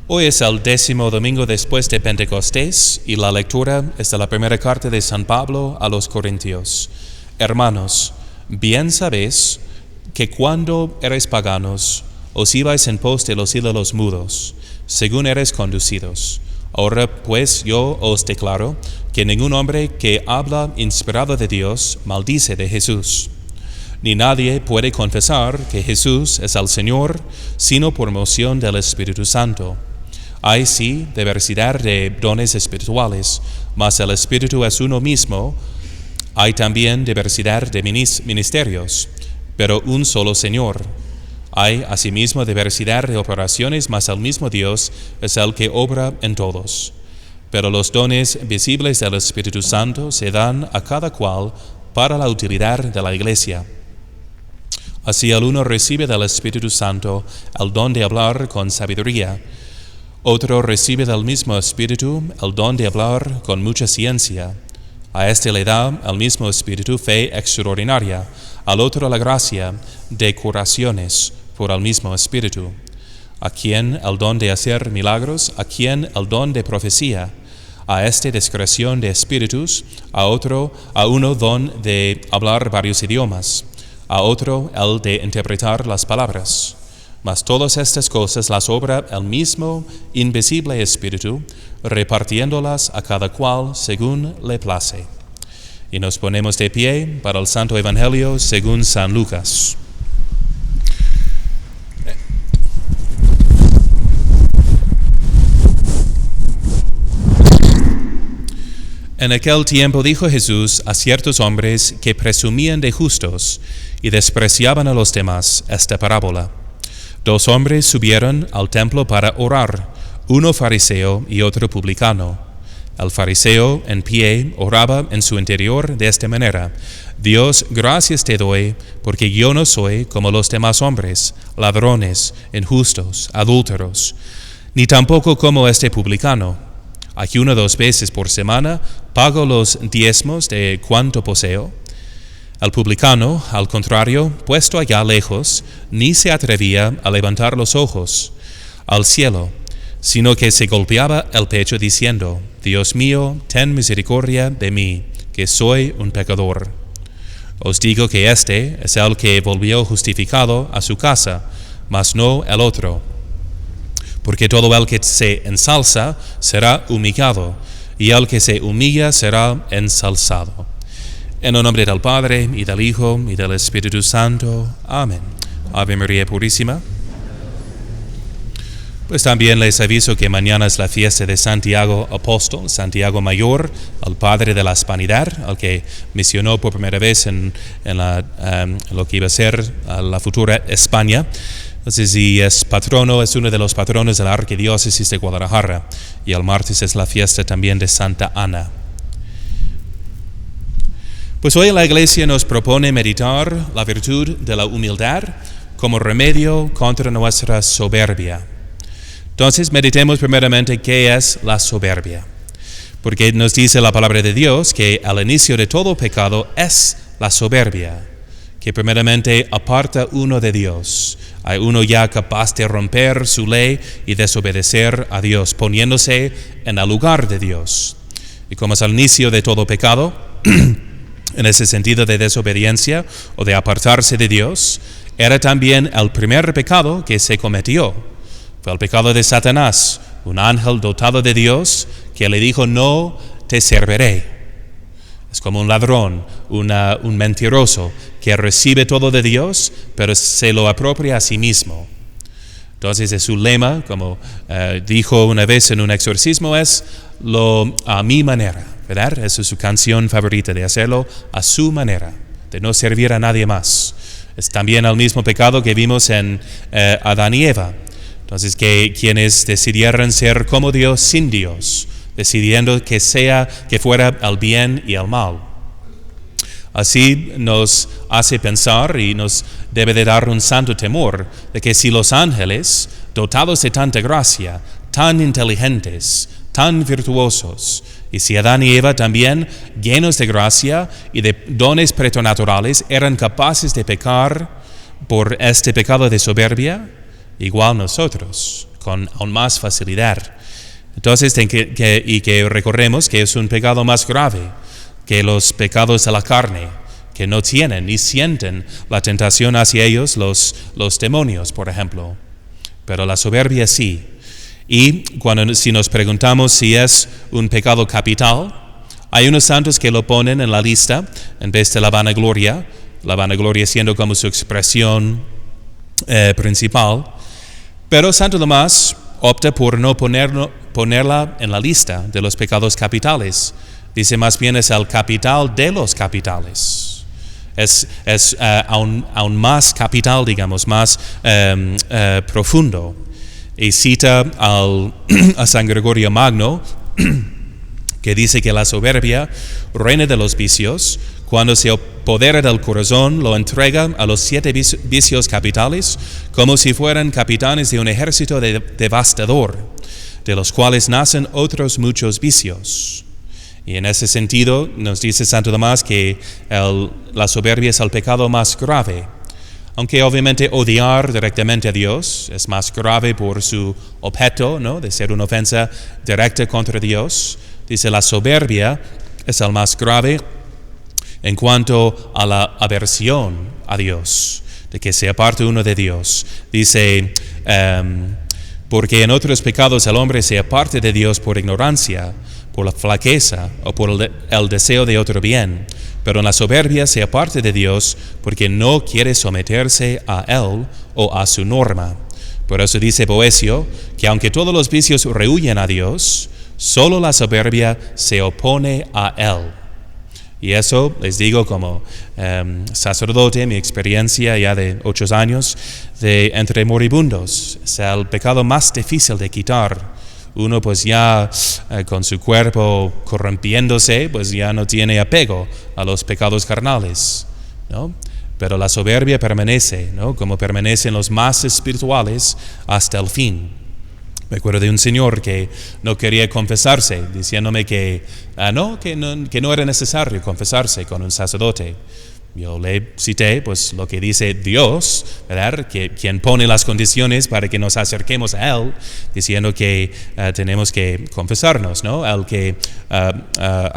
Hoy es el 10º domingo después de Pentecostés y la lectura es de la primera carta de San Pablo a los Corintios. Hermanos, bien sabéis que cuando erais paganos, os ibais en pos de los ídolos mudos, según erais conducidos. Ahora pues yo os declaro que ningún hombre que habla inspirado de Dios maldice de Jesús. Ni nadie puede confesar que Jesús es el Señor, sino por moción del Espíritu Santo. Hay sí diversidad de dones espirituales, mas el Espíritu es uno mismo. Hay también diversidad de ministerios, pero un solo Señor. Hay asimismo diversidad de operaciones, mas el mismo Dios es el que obra en todos. Pero los dones visibles del Espíritu Santo se dan a cada cual para la utilidad de la Iglesia. Así el uno recibe del Espíritu Santo el don de hablar con sabiduría, otro recibe del mismo Espíritu el don de hablar con mucha ciencia. A este le da el mismo Espíritu fe extraordinaria, al otro la gracia de curaciones por el mismo Espíritu. A quien el don de hacer milagros, a quien el don de profecía, a este discreción de espíritus, a uno don de hablar varios idiomas, a otro el de interpretar las palabras. Mas todas estas cosas las obra el mismo invisible Espíritu, repartiéndolas a cada cual según le place. Y nos ponemos de pie para el Santo Evangelio según San Lucas. En aquel tiempo dijo Jesús a ciertos hombres que presumían de justos y despreciaban a los demás esta parábola. 2 hombres subieron al templo para orar, uno fariseo y otro publicano. El fariseo en pie oraba en su interior de esta manera: Dios, gracias te doy, porque yo no soy como los demás hombres, ladrones, injustos, adúlteros, ni tampoco como este publicano. Ayuno 2 veces por semana, pago los diezmos de cuanto poseo. El publicano, al contrario, puesto allá lejos, ni se atrevía a levantar los ojos al cielo, sino que se golpeaba el pecho diciendo: Dios mío, ten misericordia de mí, que soy un pecador. Os digo que este es el que volvió justificado a su casa, mas no el otro. Porque todo el que se ensalza será humillado, y el que se humilla será ensalzado. En el nombre del Padre, y del Hijo, y del Espíritu Santo. Amén. Ave María Purísima. Pues también les aviso que mañana es la fiesta de Santiago Apóstol, Santiago Mayor, el padre de la hispanidad, al que misionó por primera vez en lo que iba a ser la futura España. Entonces, y es uno de los patronos de la Arquidiócesis de Guadalajara. Y el martes es la fiesta también de Santa Ana. Pues hoy la Iglesia nos propone meditar la virtud de la humildad como remedio contra nuestra soberbia. Entonces meditemos primeramente qué es la soberbia. Porque nos dice la palabra de Dios que al inicio de todo pecado es la soberbia, que primeramente aparta uno de Dios. Hay uno ya capaz de romper su ley y desobedecer a Dios, poniéndose en el lugar de Dios. Y como es el inicio de todo pecado, en ese sentido de desobediencia o de apartarse de Dios, era también el primer pecado que se cometió. Fue el pecado de Satanás, un ángel dotado de Dios que le dijo: no te serviré. Es como un ladrón, un mentiroso que recibe todo de Dios, pero se lo apropia a sí mismo. Entonces es su lema, como dijo una vez en un exorcismo, es a mi manera, ¿verdad? Esa es su canción favorita, de hacerlo a su manera, de no servir a nadie más. Es también el mismo pecado que vimos en Adán y Eva. Entonces, que quienes decidieran ser como Dios sin Dios, decidiendo que fuera el bien y el mal. Así nos hace pensar y nos debe de dar un santo temor de que si los ángeles, dotados de tanta gracia, tan inteligentes, tan virtuosos, y si Adán y Eva también, llenos de gracia y de dones preternaturales, eran capaces de pecar por este pecado de soberbia, igual nosotros, con aún más facilidad. Entonces, que recordemos que es un pecado más grave que los pecados de la carne, que no tienen ni sienten la tentación hacia ellos los demonios, por ejemplo. Pero la soberbia sí. Y si nos preguntamos si es un pecado capital, hay unos santos que lo ponen en la lista en vez de la vanagloria siendo como su expresión principal. Pero Santo Tomás opta por no ponerla en la lista de los pecados capitales. Dice más bien es el capital de los capitales. Es aún más capital, digamos, más profundo. Y cita a San Gregorio Magno, que dice que la soberbia, reina de los vicios, cuando se apodera del corazón, lo entrega a los 7 vicios capitales, como si fueran capitanes de un ejército devastador, de los cuales nacen otros muchos vicios. Y en ese sentido nos dice Santo Tomás que la soberbia es el pecado más grave. Aunque obviamente odiar directamente a Dios es más grave por su objeto, ¿no?, de ser una ofensa directa contra Dios. Dice la soberbia es el más grave en cuanto a la aversión a Dios, de que se aparte uno de Dios. Dice, porque en otros pecados el hombre se aparte de Dios por ignorancia, por la flaqueza o por el deseo de otro bien. Pero en la soberbia se aparte de Dios porque no quiere someterse a Él o a su norma. Por eso dice Boecio que aunque todos los vicios rehuyen a Dios, solo la soberbia se opone a Él. Y eso les digo como sacerdote, mi experiencia ya de 8 años entre moribundos. Es el pecado más difícil de quitar. Uno pues ya con su cuerpo corrompiéndose, pues ya no tiene apego a los pecados carnales, ¿no? Pero la soberbia permanece, ¿no?, como permanecen los más espirituales hasta el fin. Me acuerdo de un señor que no quería confesarse, diciéndome que no era necesario confesarse con un sacerdote. Yo le cité pues lo que dice Dios, ¿verdad?, que quien pone las condiciones para que nos acerquemos a Él, diciendo que tenemos que confesarnos, ¿no? A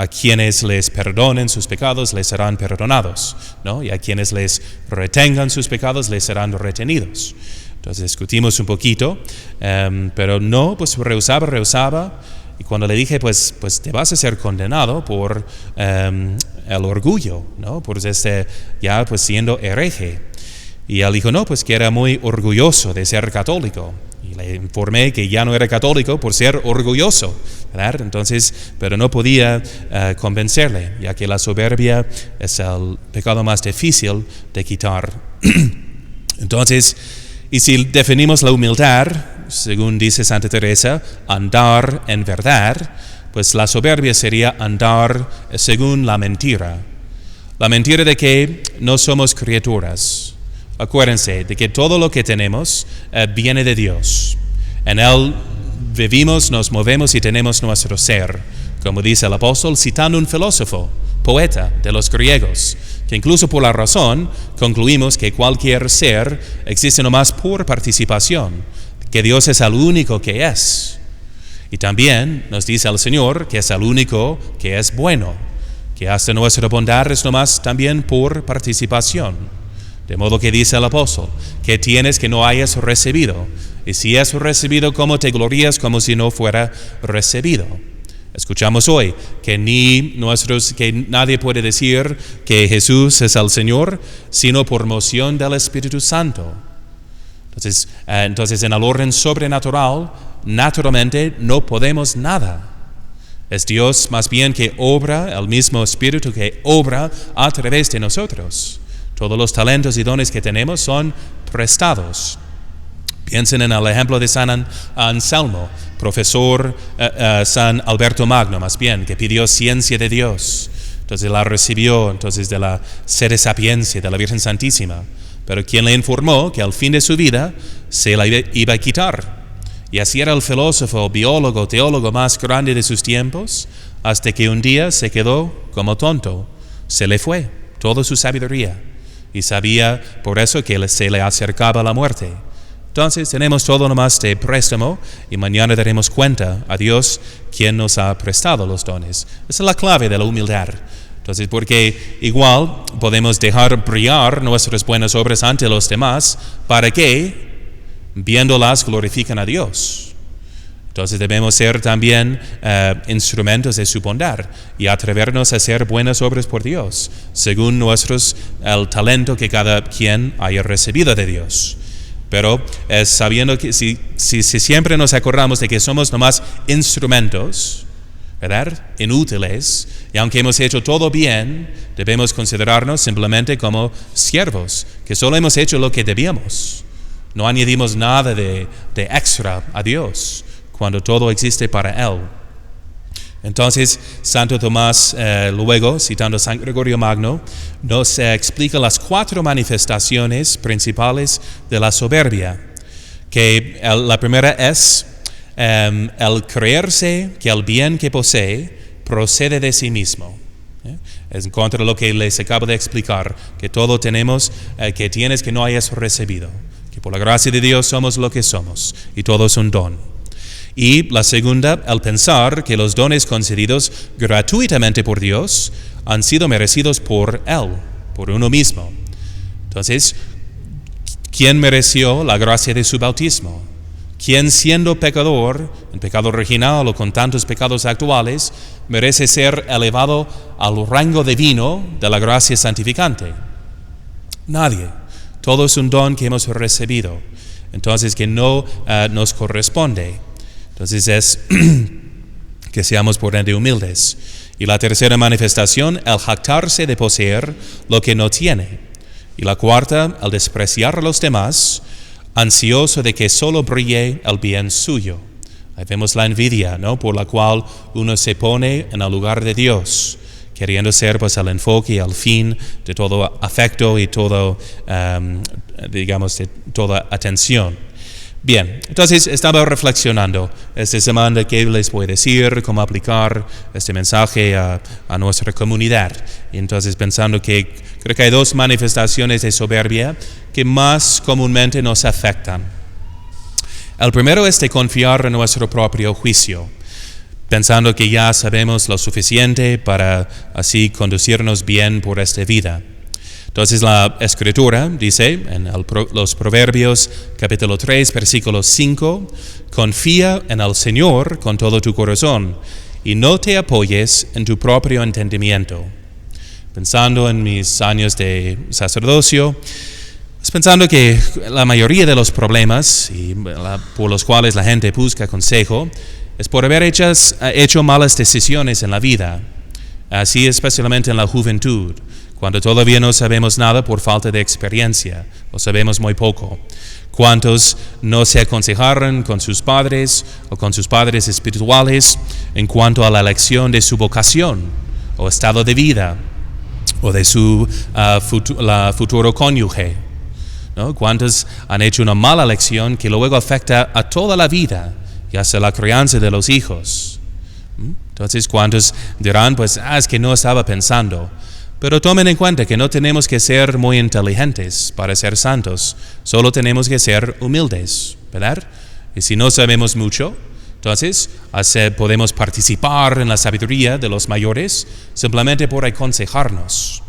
quienes les perdonen sus pecados les serán perdonados, ¿no? Y a quienes les retengan sus pecados les serán retenidos. Entonces discutimos un poquito, pero no, pues rehusaba. Y cuando le dije, pues te vas a ser condenado por el orgullo, ¿no?, por ya pues siendo hereje. Y él dijo, no, pues que era muy orgulloso de ser católico. Y le informé que ya no era católico por ser orgulloso, ¿verdad? Entonces, pero no podía convencerle, ya que la soberbia es el pecado más difícil de quitar. Entonces, y si definimos la humildad, según dice Santa Teresa, andar en verdad, pues la soberbia sería andar según la mentira. La mentira de que no somos criaturas. Acuérdense de que todo lo que tenemos viene de Dios. En Él vivimos, nos movemos y tenemos nuestro ser. Como dice el apóstol, citando un filósofo, poeta de los griegos, que incluso por la razón concluimos que cualquier ser existe nomás por participación, que Dios es el único que es. Y también nos dice el Señor que es el único que es bueno, que hasta nuestra bondad es nomás también por participación. De modo que dice el apóstol, que tienes que no hayas recibido, y si has recibido, ¿cómo te glorías como si no fuera recibido? Escuchamos hoy que que nadie puede decir que Jesús es el Señor, sino por moción del Espíritu Santo. Entonces en el orden sobrenatural, naturalmente no podemos nada. Es Dios más bien que obra, el mismo Espíritu que obra a través de nosotros. Todos los talentos y dones que tenemos son prestados. Piensen en el ejemplo de San Anselmo, profesor San Alberto Magno, más bien, que pidió ciencia de Dios. Entonces la recibió, entonces de la sede sapiencia de la Virgen Santísima. Pero quien le informó que al fin de su vida se la iba a quitar. Y así era el filósofo, biólogo, teólogo más grande de sus tiempos, hasta que un día se quedó como tonto. Se le fue toda su sabiduría. Y sabía por eso que se le acercaba la muerte. Entonces tenemos todo nomás de préstamo y mañana daremos cuenta a Dios quien nos ha prestado los dones. Esa es la clave de la humildad. Entonces, porque igual podemos dejar brillar nuestras buenas obras ante los demás para que, viéndolas, glorifiquen a Dios. Entonces debemos ser también instrumentos de su bondad y atrevernos a hacer buenas obras por Dios, según el talento que cada quien haya recibido de Dios. Pero sabiendo que si siempre nos acordamos de que somos nomás instrumentos, ¿verdad?, inútiles, y aunque hemos hecho todo bien, debemos considerarnos simplemente como siervos, que solo hemos hecho lo que debíamos. No añadimos nada de extra a Dios, cuando todo existe para Él. Entonces, Santo Tomás, luego, citando San Gregorio Magno, nos explica las 4 manifestaciones principales de la soberbia. Que la primera es el creerse que el bien que posee procede de sí mismo. Es en contra de lo que les acabo de explicar, que todo tenemos, que tienes que no hayas recibido, que por la gracia de Dios somos lo que somos, y todo es un don. Y la segunda, el pensar que los dones concedidos gratuitamente por Dios han sido merecidos por Él, por uno mismo. Entonces, ¿quién mereció la gracia de su bautismo? ¿Quién, siendo pecador, en pecado original o con tantos pecados actuales, merece ser elevado al rango divino de la gracia santificante? Nadie. Todo es un don que hemos recibido, entonces que no nos corresponde. Entonces es que seamos por ende humildes. Y la tercera manifestación, el jactarse de poseer lo que no tiene. Y la cuarta, el despreciar a los demás, ansioso de que solo brille el bien suyo. Ahí vemos la envidia, ¿no?, por la cual uno se pone en el lugar de Dios, queriendo ser pues el enfoque y el fin de todo afecto y todo, de toda atención. Bien, entonces estaba reflexionando esta semana qué les voy a decir, cómo aplicar este mensaje a nuestra comunidad. Y entonces pensando que creo que hay 2 manifestaciones de soberbia que más comúnmente nos afectan. El primero es de confiar en nuestro propio juicio, pensando que ya sabemos lo suficiente para así conducirnos bien por esta vida. Entonces la Escritura dice en los Proverbios capítulo 3 versículo 5, confía en el Señor con todo tu corazón y no te apoyes en tu propio entendimiento. Pensando en mis años de sacerdocio, pensando que la mayoría de los problemas por los cuales la gente busca consejo es por haber hecho malas decisiones en la vida, así especialmente en la juventud, cuando todavía no sabemos nada por falta de experiencia, o sabemos muy poco. ¿Cuántos no se aconsejaron con sus padres o con sus padres espirituales en cuanto a la elección de su vocación o estado de vida o de su futuro cónyuge, ¿no? ¿Cuántos han hecho una mala elección que luego afecta a toda la vida y hasta la crianza de los hijos? Entonces, ¿cuántos dirán, pues, es que no estaba pensando? Pero tomen en cuenta que no tenemos que ser muy inteligentes para ser santos, solo tenemos que ser humildes, ¿verdad? Y si no sabemos mucho, entonces podemos participar en la sabiduría de los mayores simplemente por aconsejarnos.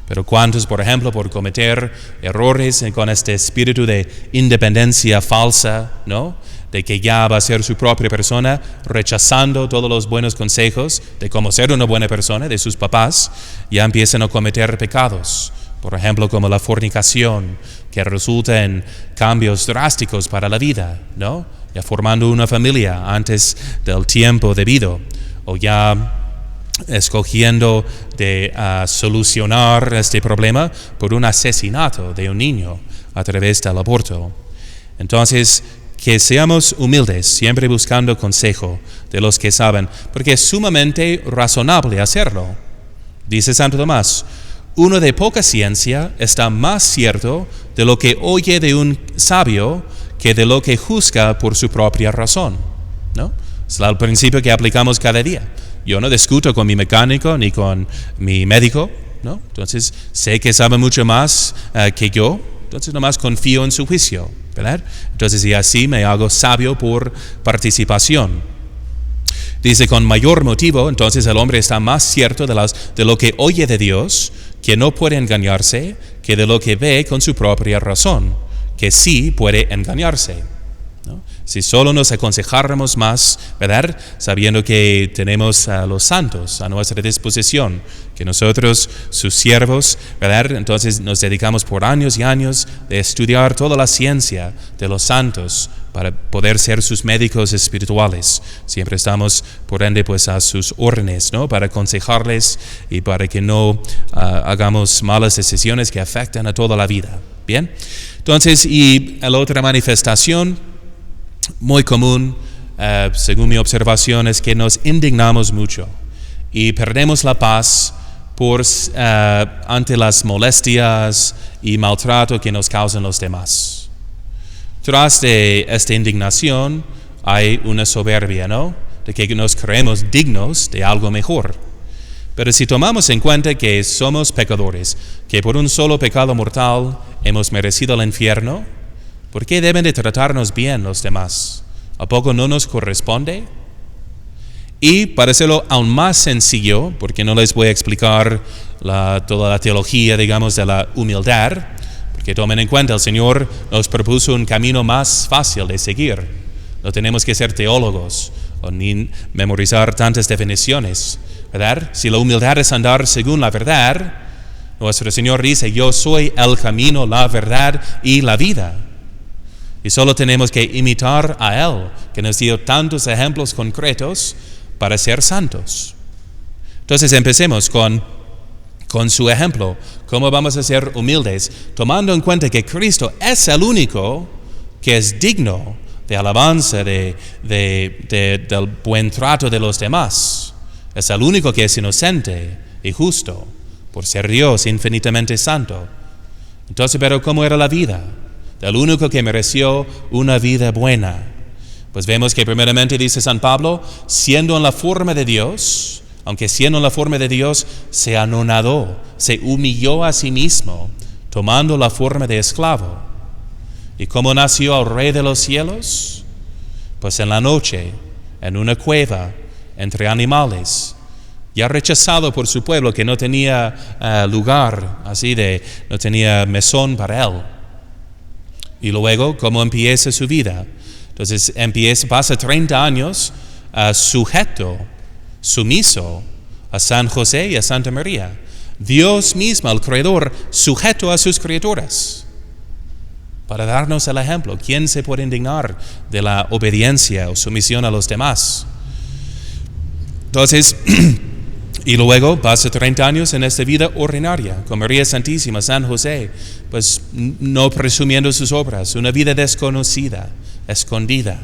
Pero ¿cuántos, por ejemplo, por cometer errores con este espíritu de independencia falsa, ¿no?, de que ya va a ser su propia persona, rechazando todos los buenos consejos de cómo ser una buena persona de sus papás, ya empiezan a cometer pecados, por ejemplo, como la fornicación, que resulta en cambios drásticos para la vida, ¿no?, ya formando una familia antes del tiempo debido, o ya escogiendo de solucionar este problema por un asesinato de un niño a través del aborto. Entonces, que seamos humildes, siempre buscando consejo de los que saben, porque es sumamente razonable hacerlo. Dice Santo Tomás, uno de poca ciencia está más cierto de lo que oye de un sabio que de lo que juzga por su propia razón, ¿no? Es el principio que aplicamos cada día. Yo no discuto con mi mecánico ni con mi médico, ¿no? Entonces sé que sabe mucho más que yo, entonces nomás confío en su juicio. ¿verdad? Entonces, y así me hago sabio por participación. Dice, con mayor motivo, entonces el hombre está más cierto de lo que oye de Dios, que no puede engañarse, que de lo que ve con su propia razón, que sí puede engañarse, ¿no? Si solo nos aconsejáramos más, ¿verdad? Sabiendo que tenemos a los santos a nuestra disposición, que nosotros, sus siervos, ¿verdad? Entonces nos dedicamos por años y años de estudiar toda la ciencia de los santos para poder ser sus médicos espirituales. Siempre estamos, por ende, pues a sus órdenes, ¿no? Para aconsejarles y para que no hagamos malas decisiones que afectan a toda la vida. Bien, entonces, y la otra manifestación muy común, según mi observación, es que nos indignamos mucho y perdemos la paz ante las molestias y maltrato que nos causan los demás. Tras de esta indignación hay una soberbia, ¿no? De que nos creemos dignos de algo mejor. Pero si tomamos en cuenta que somos pecadores, que por un solo pecado mortal hemos merecido el infierno, ¿por qué deben de tratarnos bien los demás? ¿A poco no nos corresponde? Y para hacerlo aún más sencillo, porque no les voy a explicar toda la teología, digamos, de la humildad, porque tomen en cuenta, el Señor nos propuso un camino más fácil de seguir. No tenemos que ser teólogos o ni memorizar tantas definiciones, ¿verdad? Si la humildad es andar según la verdad, nuestro Señor dice, yo soy el camino, la verdad y la vida. Y solo tenemos que imitar a Él, que nos dio tantos ejemplos concretos para ser santos. Entonces empecemos con su ejemplo. ¿Cómo vamos a ser humildes? Tomando en cuenta que Cristo es el único que es digno de alabanza, del buen trato de los demás. Es el único que es inocente y justo, por ser Dios infinitamente santo. Entonces, pero ¿cómo era la vida del único que mereció una vida buena? Pues vemos que primeramente dice San Pablo, siendo en la forma de Dios, aunque siendo en la forma de Dios, se anonadó, se humilló a sí mismo, tomando la forma de esclavo. ¿Y cómo nació el Rey de los cielos? Pues en la noche, en una cueva, entre animales, ya rechazado por su pueblo que no tenía lugar, no tenía mesón para él. Y luego, ¿cómo empieza su vida? Entonces pasa 30 años sujeto, sumiso a San José y a Santa María. Dios mismo, el Creador, sujeto a sus criaturas. Para darnos el ejemplo, ¿quién se puede indignar de la obediencia o sumisión a los demás? Entonces, y luego pasa 30 años en esta vida ordinaria, con María Santísima, San José, pues no presumiendo sus obras, una vida desconocida, escondida,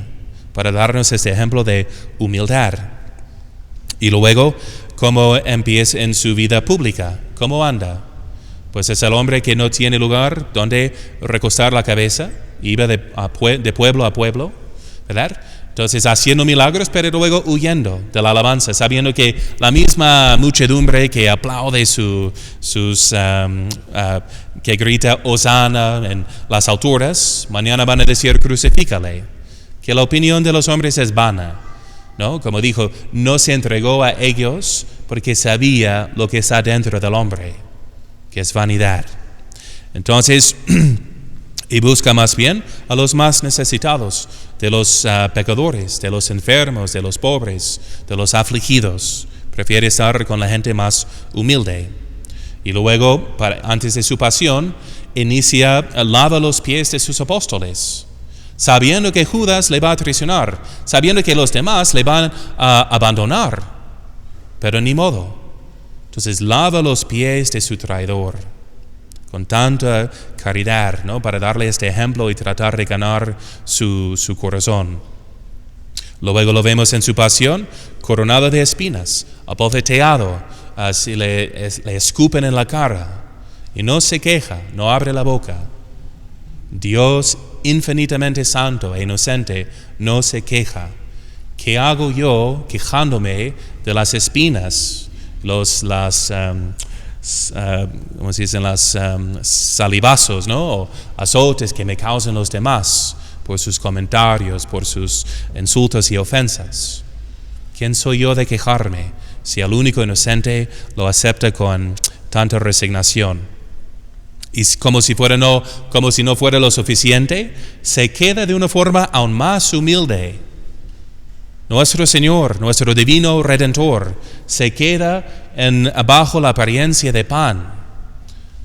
para darnos este ejemplo de humildad. Y luego, ¿cómo empieza en su vida pública? ¿Cómo anda? Pues es el hombre que no tiene lugar donde recostar la cabeza, iba de pueblo a pueblo, ¿verdad? Entonces haciendo milagros, pero luego huyendo de la alabanza, sabiendo que la misma muchedumbre que aplaude que grita Hosana en las alturas, mañana van a decir crucifícale, que la opinión de los hombres es vana, ¿no? Como dijo, no se entregó a ellos porque sabía lo que está dentro del hombre, que es vanidad. Entonces, y busca más bien a los más necesitados, de los pecadores, de los enfermos, de los pobres, de los afligidos. Prefiere estar con la gente más humilde. Y luego, antes de su pasión, lava los pies de sus apóstoles, sabiendo que Judas le va a traicionar, sabiendo que los demás le van a abandonar, pero ni modo. Entonces lava los pies de su traidor, con tanta caridad, ¿no? Para darle este ejemplo y tratar de ganar su corazón. Luego lo vemos en su pasión, coronado de espinas, abofeteado, así le escupen en la cara, y no se queja, no abre la boca. Dios infinitamente santo e inocente no se queja. ¿Qué hago yo quejándome de las espinas, como se dicen, salivazos, ¿no? O azotes que me causan los demás por sus comentarios, por sus insultos y ofensas. ¿Quién soy yo de quejarme si el único inocente lo acepta con tanta resignación? Y como si no fuera lo suficiente, se queda de una forma aún más humilde. Nuestro Señor, nuestro divino Redentor, se queda bajo la apariencia de pan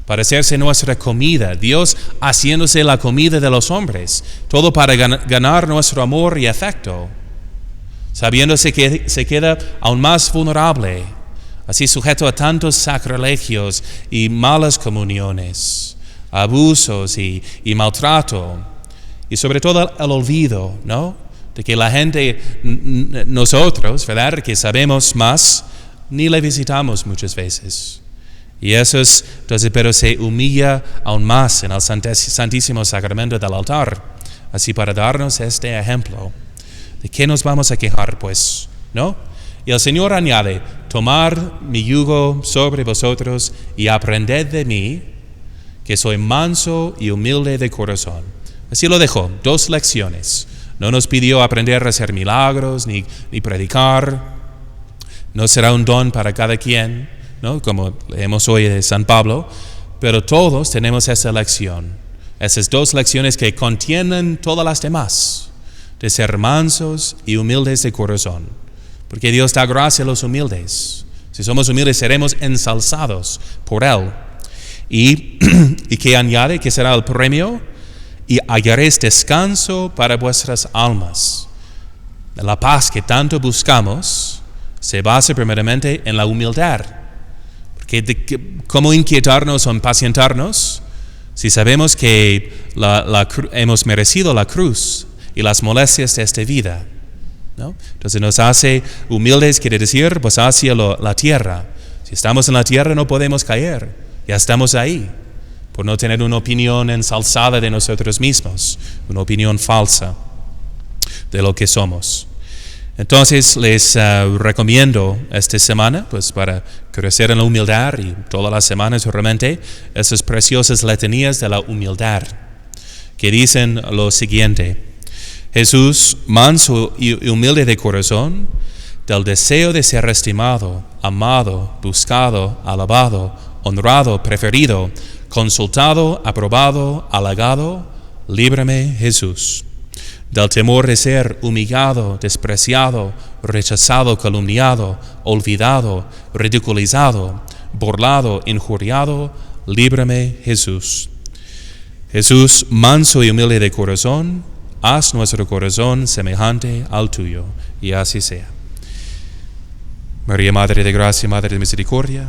para hacerse nuestra comida, Dios haciéndose la comida de los hombres, todo para ganar nuestro amor y afecto, sabiéndose que se queda aún más vulnerable, así sujeto a tantos sacrilegios y malas comuniones, abusos y maltrato, y sobre todo el olvido, ¿no? De que la gente, nosotros, ¿verdad?, que sabemos más, ni le visitamos muchas veces. Y eso es, entonces, pero se humilla aún más en el Santísimo Sacramento del altar, así para darnos este ejemplo. ¿De qué nos vamos a quejar, pues? ¿No? Y el Señor añade, tomad mi yugo sobre vosotros y aprended de mí, que soy manso y humilde de corazón. Así lo dejó, 2 lecciones. No nos pidió aprender a hacer milagros ni predicar. No será un don para cada quien, ¿no? Como leemos hoy de San Pablo, pero todos tenemos esa lección. Esas 2 lecciones que contienen todas las demás, de ser mansos y humildes de corazón. Porque Dios da gracia a los humildes. Si somos humildes seremos ensalzados por Él. Y que añade que será el premio, y hallaréis descanso para vuestras almas. La paz que tanto buscamos se basa primeramente en la humildad. Porque ¿cómo inquietarnos o impacientarnos si sabemos que hemos merecido la cruz y las molestias de esta vida? ¿No? Entonces nos hace humildes, quiere decir, pues hacia la tierra. Si estamos en la tierra no podemos caer, ya estamos ahí. Por no tener una opinión ensalzada de nosotros mismos, una opinión falsa de lo que somos. Entonces les recomiendo esta semana, pues para crecer en la humildad, y todas las semanas realmente, esas preciosas letanías de la humildad, que dicen lo siguiente: Jesús, manso y humilde de corazón, del deseo de ser estimado, amado, buscado, alabado, honrado, preferido, consultado, aprobado, halagado, líbrame, Jesús. Del temor de ser humillado, despreciado, rechazado, calumniado, olvidado, ridiculizado, burlado, injuriado, líbrame, Jesús. Jesús, manso y humilde de corazón, haz nuestro corazón semejante al tuyo, y así sea. María, Madre de Gracia, Madre de Misericordia,